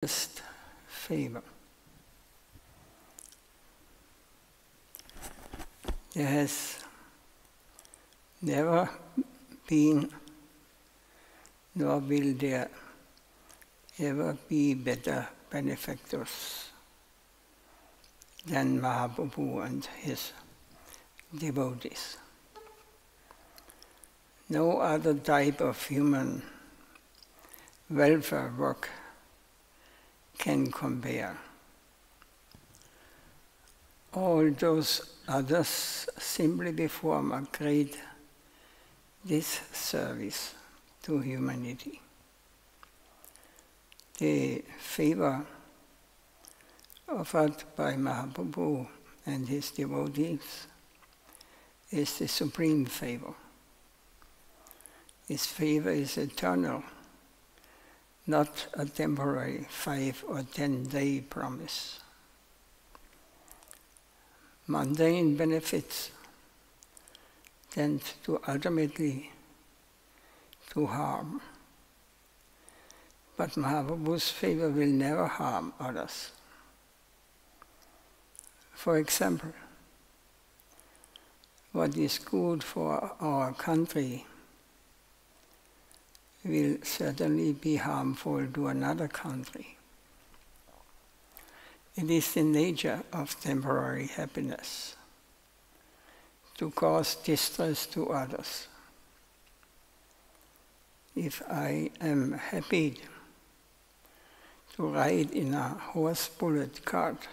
greatest favor. There has never been, nor will there ever be better benefactors than Mahaprabhu and his devotees. No other type of human welfare work can compare. All those others simply perform a great disservice to humanity. The favor offered by Mahaprabhu and his devotees is the supreme favor. His favor is eternal, not a temporary 5 or 10 day promise. Mundane benefits tend to ultimately to harm. But Mahaprabhu's favor will never harm others. For example, what is good for our country will certainly be harmful to another country. It is the nature of temporary happiness to cause distress to others. If I am happy to ride in a horse-pulled cart,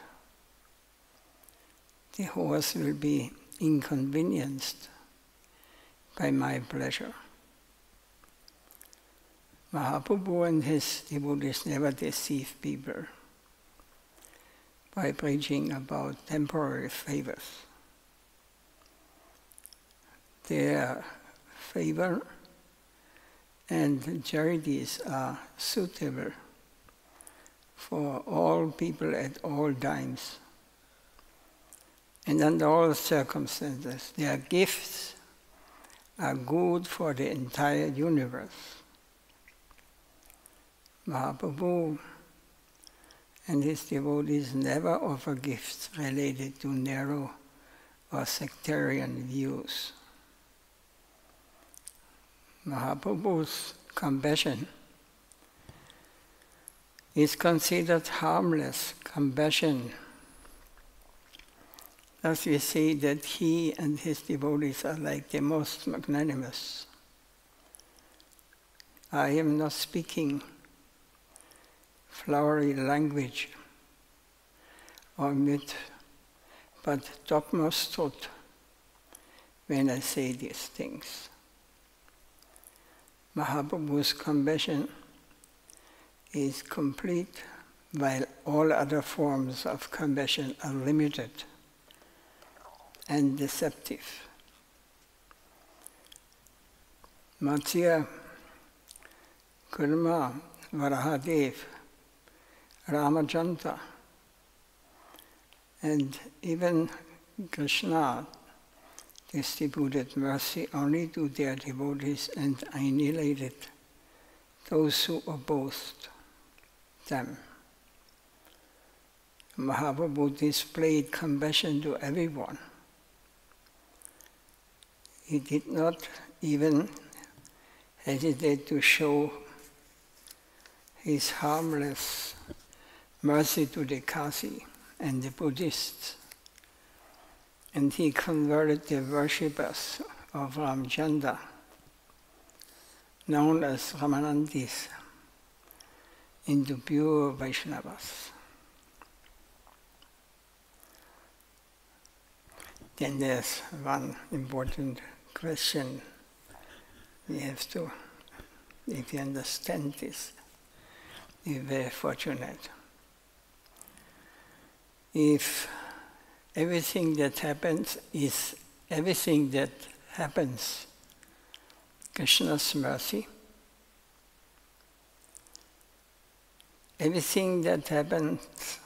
the horse will be inconvenienced by my pleasure. Mahaprabhu and his devotees never deceive people by preaching about temporary favors. Their favor and charities are suitable for all people at all times and under all circumstances. Their gifts are good for the entire universe. Mahaprabhu and his devotees never offer gifts related to narrow or sectarian views. Mahaprabhu's compassion is considered harmless compassion. Thus we say that he and his devotees are like the most magnanimous. I am not speaking flowery language or myth, but topmost truth when I say these things. Mahaprabhu's compassion is complete, while all other forms of compassion are limited and deceptive. Matsya, Kurma, Varahadev, Ramachandra, and even Krishna distributed mercy only to their devotees and annihilated those who opposed them. Mahaprabhu displayed compassion to everyone. He did not even hesitate to show his harmless mercy to the Kasi and the Buddhists. And he converted the worshippers of Ramchandra, known as Ramanandis, into pure Vaishnavas. Then there's one important question we have to, if you understand this, you're very fortunate. If everything that happens is everything that happens Krishna's mercy, everything that happens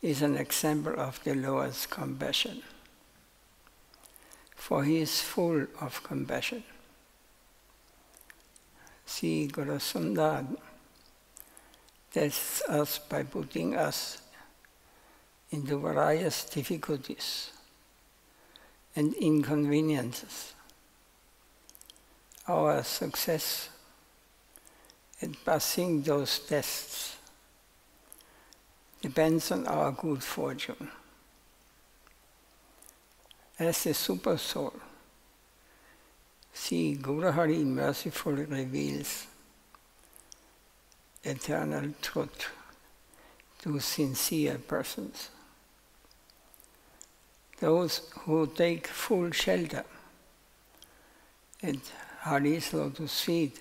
is an example of the Lord's compassion, for he is full of compassion. See Guru Sundar tests us by putting us into various difficulties and inconveniences. Our success at passing those tests depends on our good fortune. As a super soul, see, Guru Hari mercifully reveals eternal truth to sincere persons. Those who take full shelter at Hari's lotus feet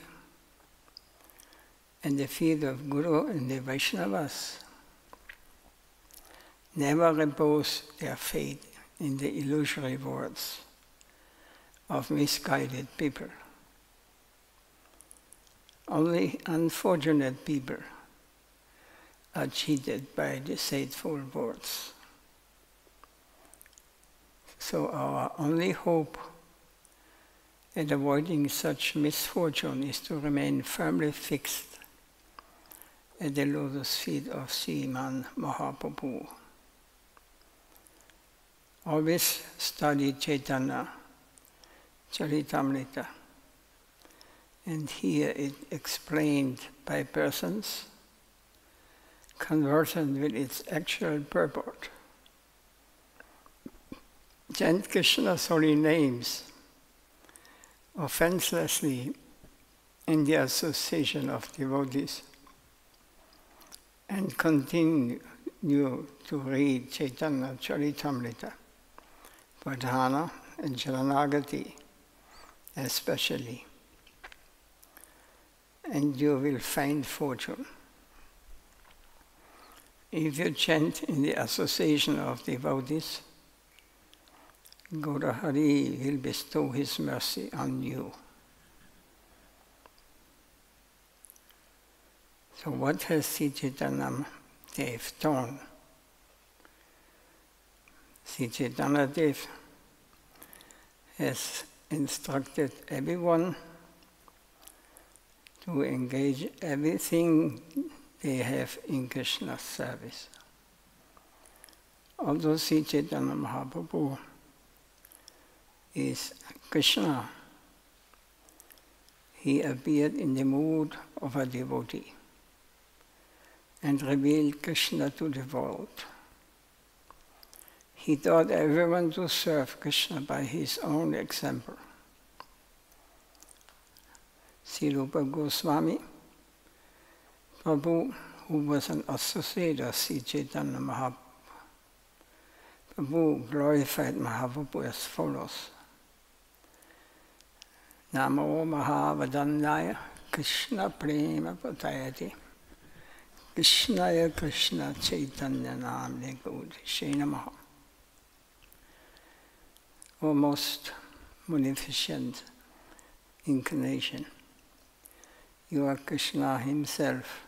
and the feet of Guru and the Vaishnavas never repose their faith in the illusory words of misguided people. Only unfortunate people are cheated by deceitful words. So our only hope at avoiding such misfortune is to remain firmly fixed at the lotus feet of Srimad Mahaprabhu. Always study Chaitanya Charitamrita and hear it explained by persons conversant with its actual purport. Chant Krishna's holy names offenselessly in the association of devotees and continue to read Chaitanya Charitamrita, Pradhana and Sharanagati especially, and you will find fortune. If you chant in the association of devotees, Guru Hari will bestow his mercy on you. So what has Sri Chaitanya Dev done? Sri Chaitanya Dev has instructed everyone to engage everything they have in Krishna's service. Although Sri Chaitanya Mahaprabhu is Krishna, he appeared in the mood of a devotee and revealed Krishna to the world. He taught everyone to serve Krishna by his own example. Sri Rupa Goswami, Prabhu, who was an associate of Sri Chaitanya Mahaprabhu, Prabhu glorified Mahaprabhu as follows. Namo Mahavadanyaya Krishna Prema Patayati Krishnaya Krishna Chaitanya Namne Gaudishe Namaha. O most munificent incarnation, you are Krishna himself,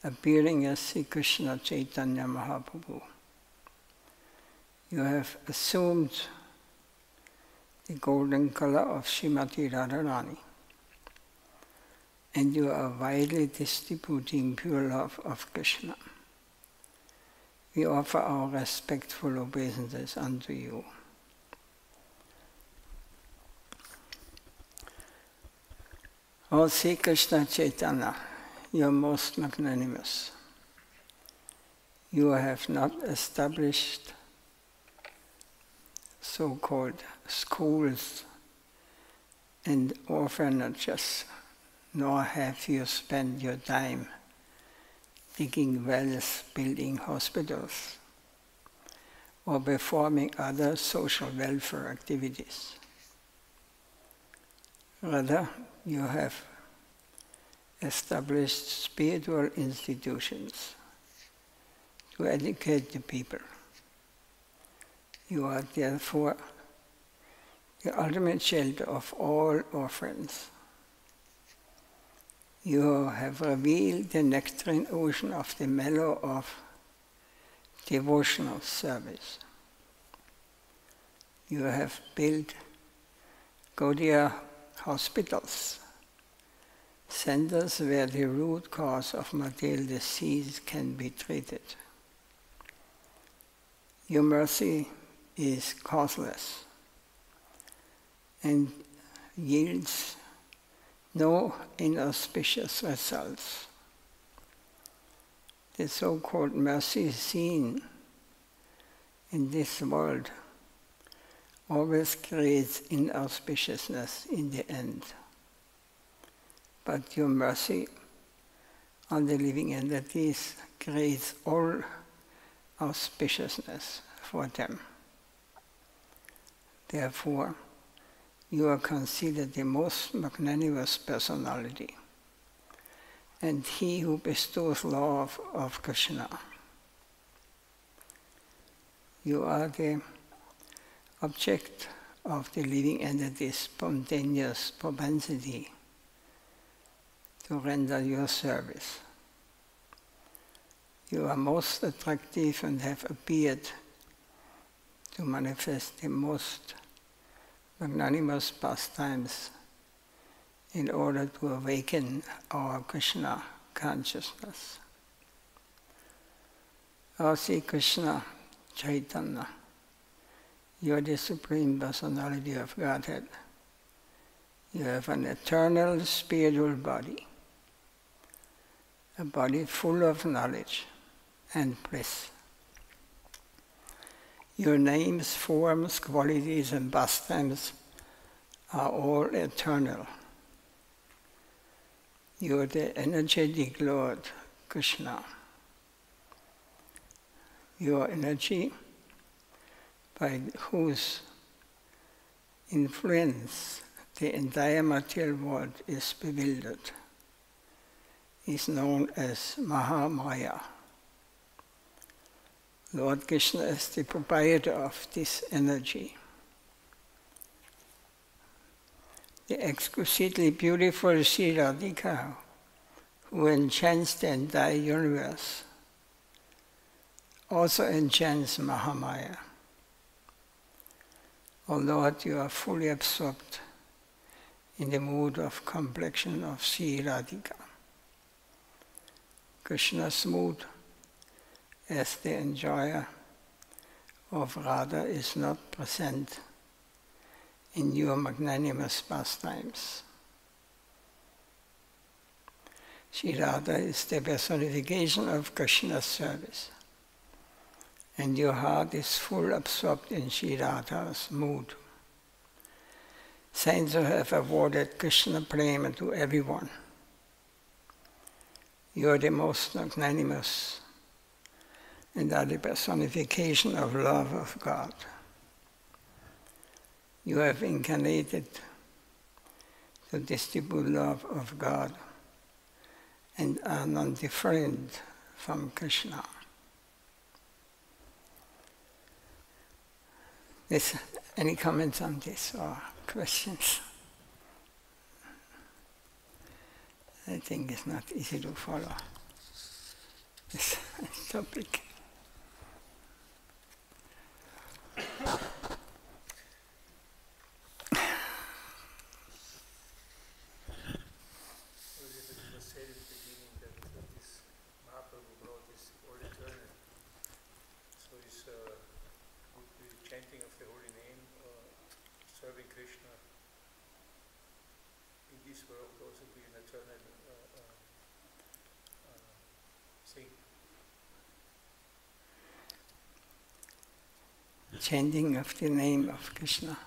appearing as Sri Krishna Chaitanya Mahaprabhu. You have assumed the golden color of Srimati Radharani, and you are widely distributing pure love of Krishna. We offer our respectful obeisances unto you. O Sri Krishna Chaitanya, you are most magnanimous. You have not established so-called schools and orphanages, nor have you spent your time digging wells, building hospitals, or performing other social welfare activities. Rather, you have established spiritual institutions to educate the people. You are therefore the ultimate shelter of all orphans. You have revealed the nectarine ocean of the mellow of devotional service. You have built Gaudiya hospitals centers where the root cause of material disease can be treated. Your mercy is causeless and yields no inauspicious results. The so-called mercy seen in this world always creates inauspiciousness in the end. But your mercy on the living entities creates all auspiciousness for them. Therefore, you are considered the most magnanimous personality and he who bestows love of Krishna. You are the object of the living entity's spontaneous propensity to render your service. You are most attractive and have appeared to manifest the most magnanimous pastimes in order to awaken our Krishna consciousness. O Sri Krishna Chaitanya, you are the Supreme Personality of Godhead. You have an eternal spiritual body, a body full of knowledge and bliss. Your names, forms, qualities, and pastimes are all eternal. You are the energetic Lord Krishna. Your energy, by whose influence the entire material world is bewildered, is known as Mahamaya. Lord Krishna is the proprietor of this energy. The exquisitely beautiful Sri Radhika, who enchants the entire universe, also enchants Mahamaya. O Lord, you are fully absorbed in the mood of complexion of Sri Radhika. Krishna's mood as the enjoyer of Radha is not present in your magnanimous pastimes. Sri Radha is the personification of Krishna's service, and your heart is full absorbed in Sri Radha's mood. Saints who have awarded Krishna prema to everyone. You are the most magnanimous and are the personification of love of God. You have incarnated to distribute love of God and are non-different from Krishna. Any comments on this or questions? I think it's not easy to follow this topic. Chanting of the holy name, serving Krishna in this world also be an eternal thing. Chanting of the name of Krishna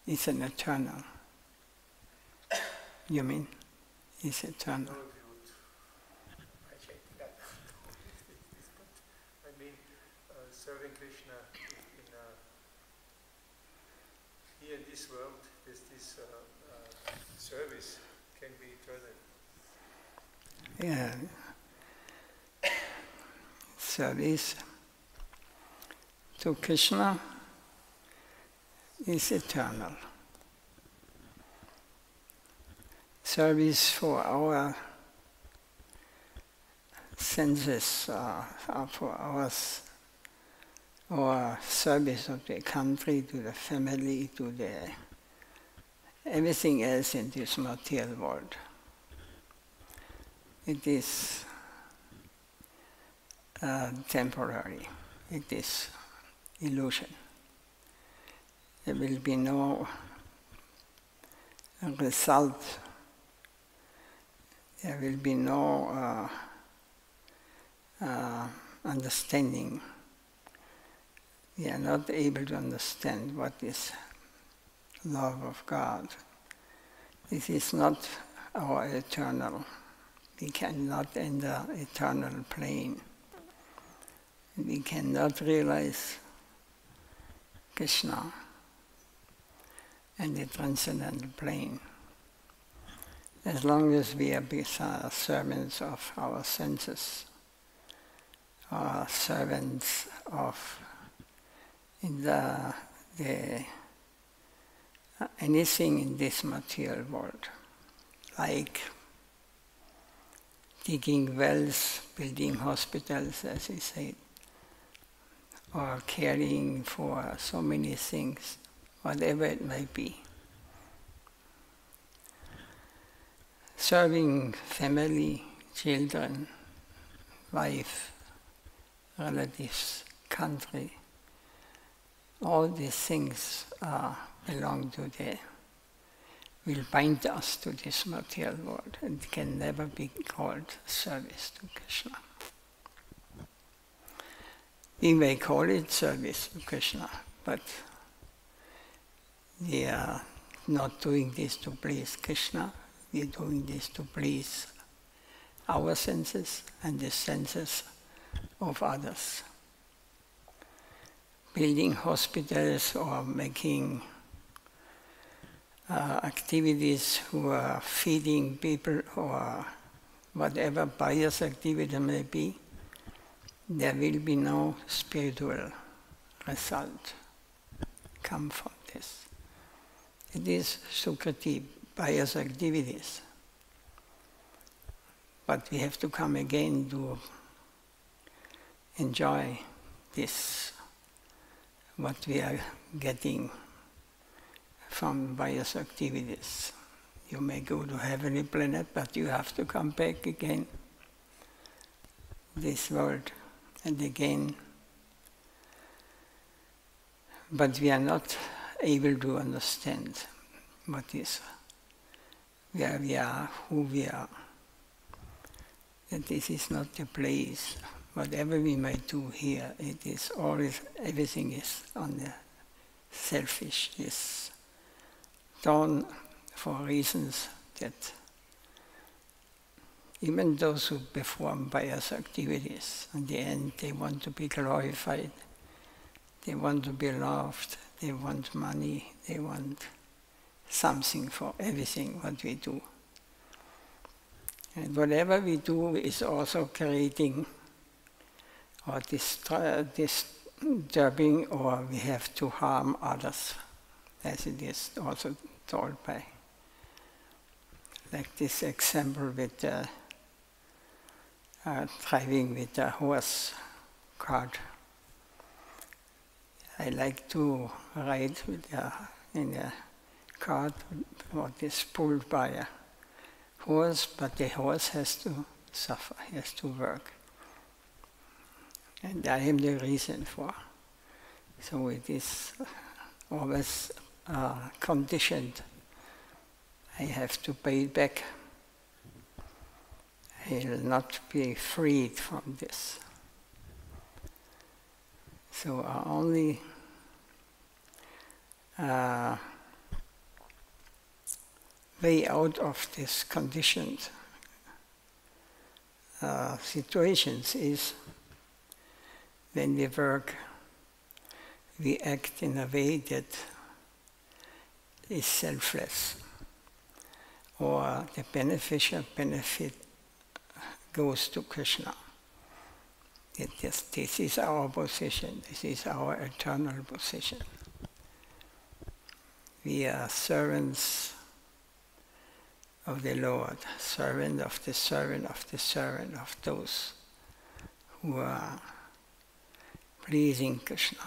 is an eternal. You mean? Is eternal. Serving Krishna here in this world, this service can be eternal. Yeah. Service to Krishna is eternal. Service for our senses, for ours, or service of the country, to the family, to the everything else in this material world, it is temporary. It is illusion. There will be no result. There will be no understanding. We are not able to understand what is love of God. This is not our eternal. We cannot enter eternal plane. We cannot realize Krishna and the transcendental plane as long as we are servants of our senses, or servants of anything in this material world, like digging wells, building hospitals, as we said, or caring for so many things, whatever it might be. Serving family, children, wife, relatives, country, all these things belong to will bind us to this material world and can never be called service to Krishna. We may call it service to Krishna, but we are not doing this to please Krishna. We are doing this to please our senses and the senses of others. Building hospitals or making activities who are feeding people or whatever pious activity may be, there will be no spiritual result come from this. It is Sukriti, pious activities. But we have to come again to enjoy this, what we are getting from pious activities. You may go to heavenly planet, but you have to come back again, this world, and again. But we are not able to understand what is, where we are, who we are. That this is not the place. Whatever we might do here, it is always, everything is on the selfish, is done for reasons that even those who perform pious activities, in the end they want to be glorified, they want to be loved, they want money, they want something for everything what we do. And whatever we do is also creating or disturbing, or we have to harm others, as it is also told by, like this example with driving with a horse cart. I like to ride in a cart what is pulled by a horse, but the horse has to suffer, has to work. And I am the reason for. So it is always conditioned. I have to pay it back. I will not be freed from this. So our only way out of this conditioned situations is when we work, we act in a way that is selfless, or the beneficial benefit goes to Krishna. This is our position, this is our eternal position. We are servants of the Lord, servant of the servant of the servant of those who are pleasing Krishna.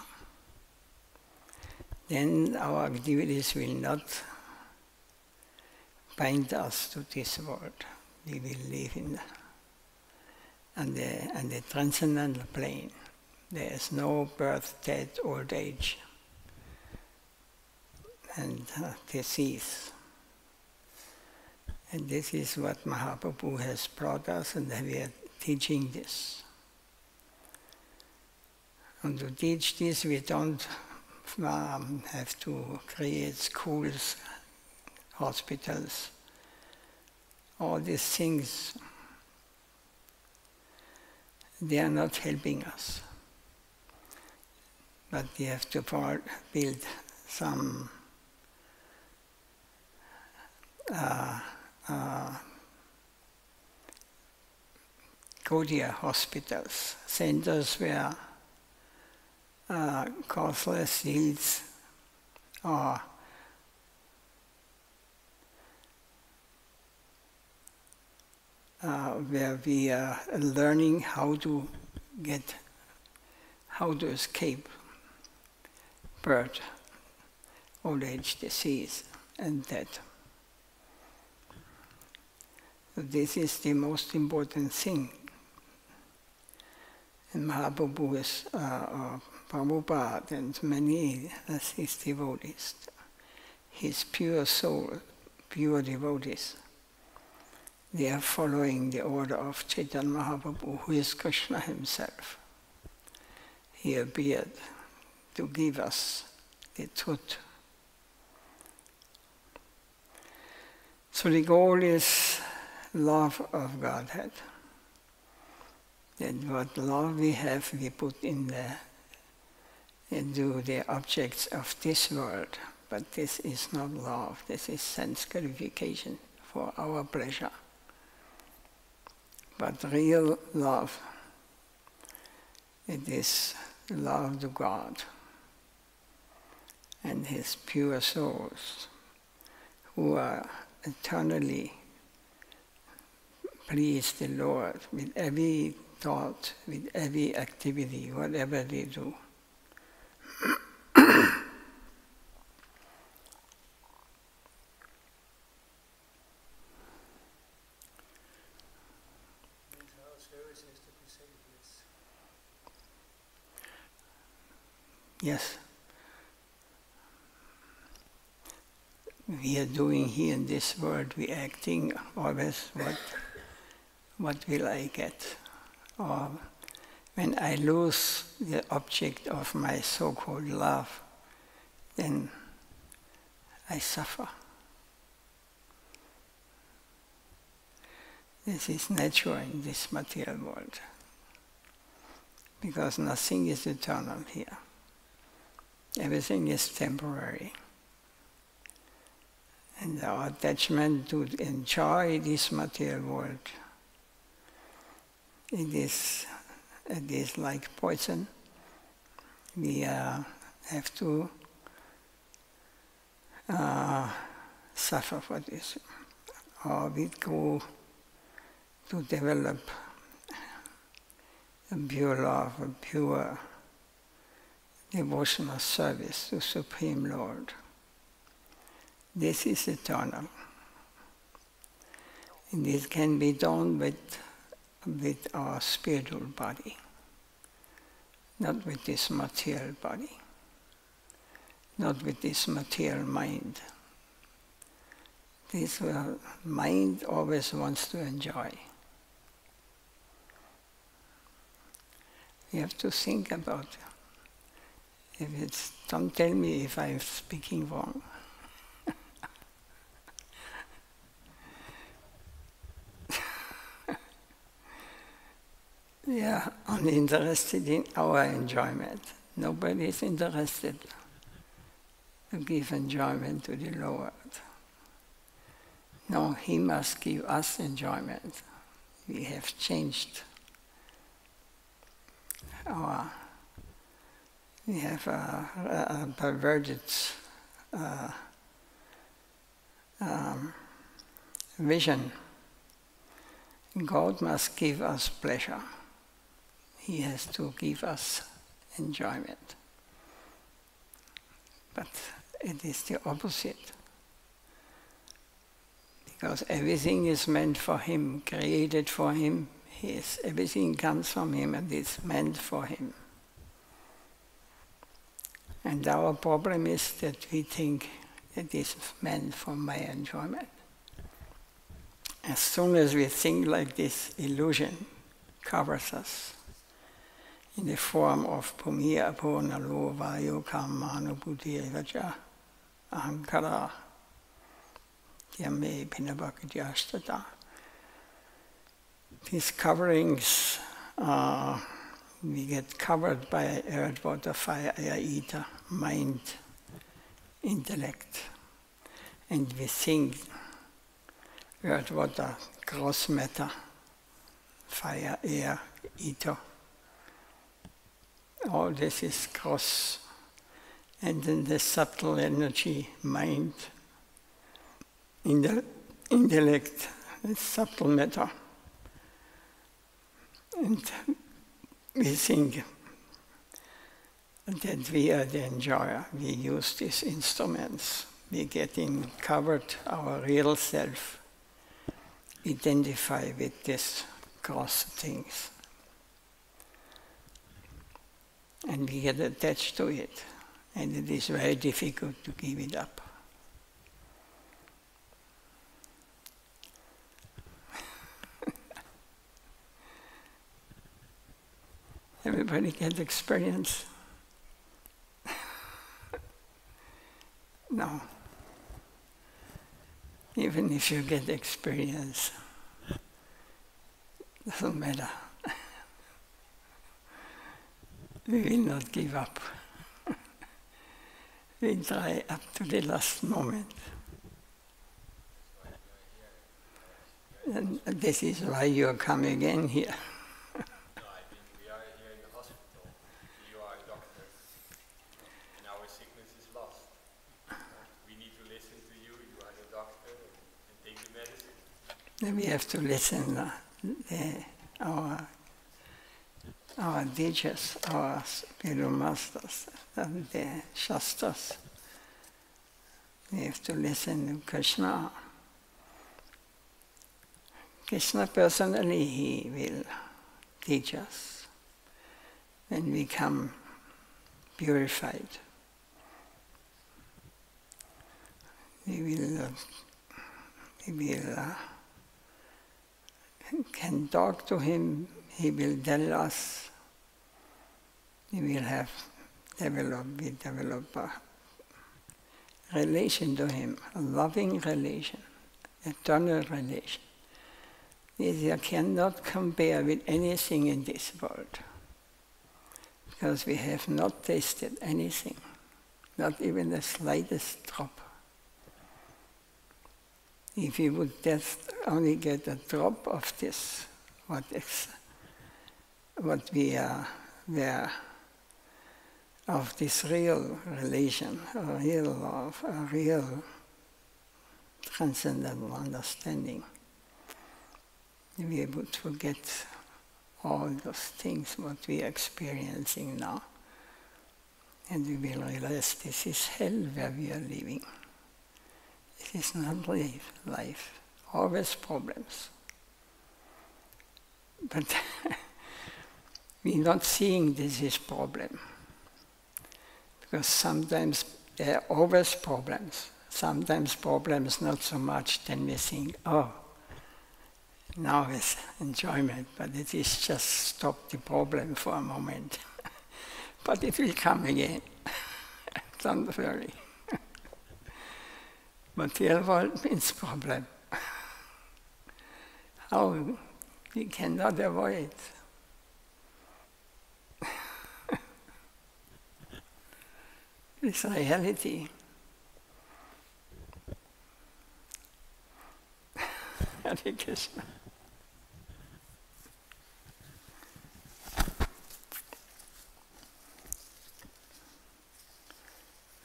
Then our activities will not bind us to this world. We will live on the transcendental plane. There is no birth, death, old age, and disease. And this is what Mahaprabhu has brought us, and we are teaching this. And to teach this, we don't have to create schools, hospitals, all these things. They are not helping us. But we have to build some Gaudiya hospitals, centers where causeless seeds are where we are learning how to escape birth, old age, disease, and death. This is the most important thing. And Mahaprabhu is Prabhupada and many as his devotees, his pure soul, pure devotees. They are following the order of Chaitanya Mahaprabhu, who is Krishna himself. He appeared to give us the truth. So the goal is love of Godhead. That what love we have, we put into the objects of this world. But this is not love, this is sense gratification for our pleasure. But real love, it is love to God and His pure souls who are eternally please the Lord with every thought, with every activity, whatever they do. Yes. We are doing here in this world, we are acting always what will I get? Or when I lose the object of my so-called love, then I suffer. This is natural in this material world, because nothing is eternal here. Everything is temporary. And our attachment to enjoy this material world, it is like poison. We have to suffer for this, or we go to develop a pure love, a pure devotional service to Supreme Lord. This is eternal. And this can be done with our spiritual body, not with this material body, not with this material mind. This mind always wants to enjoy. You have to think about it. Don't tell me if I'm speaking wrong. We are only interested in our enjoyment. Nobody is interested to give enjoyment to the Lord. No, He must give us enjoyment. We have changed we have a perverted vision. God must give us pleasure. He has to give us enjoyment. But it is the opposite. because everything is meant for him, created for him. Everything comes from him and is meant for him. And our problem is that we think it is meant for my enjoyment. As soon as we think like this, illusion covers us in the form of pumiya punalo vayo kamano buddhiya vaja ahankara yame pinabhakyaštata. These coverings, we get covered by earth, water, fire, air, ether, mind, intellect. And we think earth, water, gross matter, fire, air, ether. All this is gross. And then the subtle energy, mind, intellect, the subtle matter. And we think that we are the enjoyer. We use these instruments. We're getting covered, our real self, identify with these gross things. And we get attached to it. And it is very difficult to give it up. Everybody get experience? No. Even if you get experience, doesn't matter. We will not give up. We try up to the last moment. And this is why you are coming again here. We have to listen our teachers, our spiritual masters, the Shastras. We have to listen to Krishna. Krishna personally, he will teach us when we become purified. We can talk to him, he will tell us, we will have develop a relation to him, a loving relation, eternal relation. You cannot compare with anything in this world, because we have not tasted anything, not even the slightest drop. If you would just only get a drop of this, what we are there, of this real relation, a real transcendental understanding, we would forget all those things what we are experiencing now, and we will realize this is hell where we are living. This is not life. Always problems. But we're not seeing this is problem. Because sometimes there are always problems. Sometimes problems not so much, then we think, oh, now it's enjoyment, but it is just stop the problem for a moment. But it will come again. Don't worry. Material world means problem. How we cannot avoid. It's reality. Hare Krishna.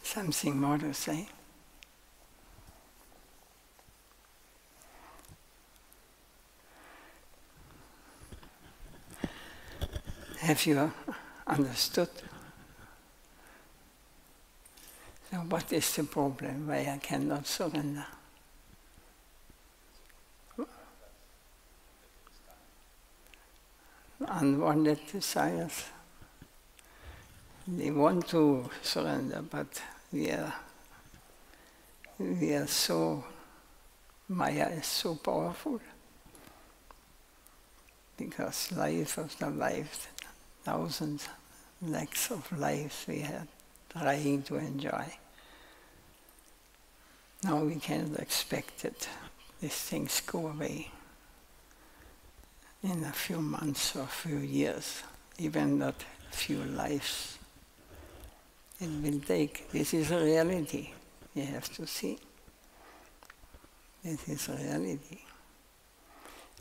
Something more to say? Have you understood? So what is the problem? Why I cannot surrender? unwanted desires. They want to surrender, but we are so, Maya is so powerful. Because life after life, thousands, lakhs of lives we are trying to enjoy. Now we cannot expect that these things go away in a few months or few years, even not a few lives. It will take. This is a reality. You have to see. This is a reality.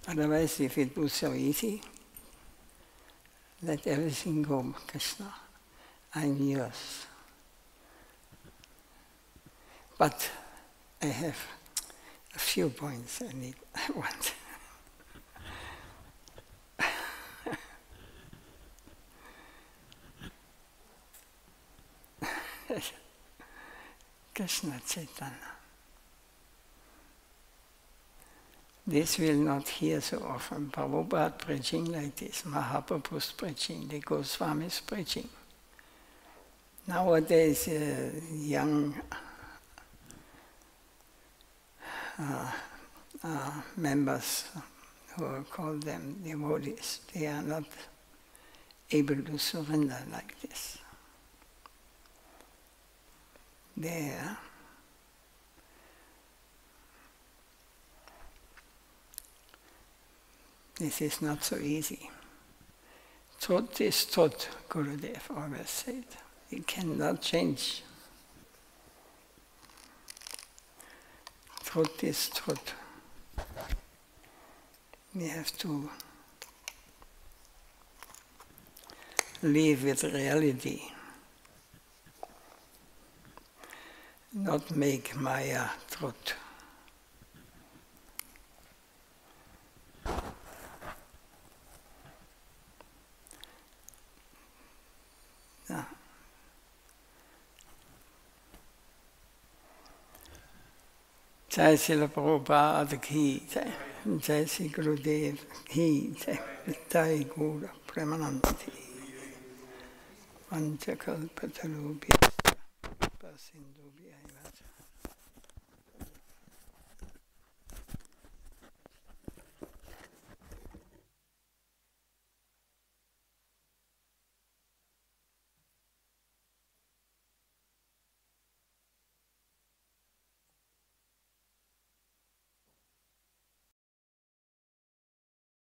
Otherwise, if it was so easy, let everything go, Krishna. I'm yours. But I have a few points I want. Krishna Chaitanya. This will not hear so often. Prabhupada preaching like this, Mahaprabhu's preaching, the Goswami's preaching. Nowadays, young members, who call them devotees, they are not able to surrender like this. This is not so easy. Truth is truth, Gurudev always said. It cannot change. Truth is truth. We have to live with reality, not make Maya truth. Jai Srila Prabhupada ki jai, Jai Sri Gurudev ki jai, Jai Gura Premananti, Vanchakalpatarubhya, Pasindubhya.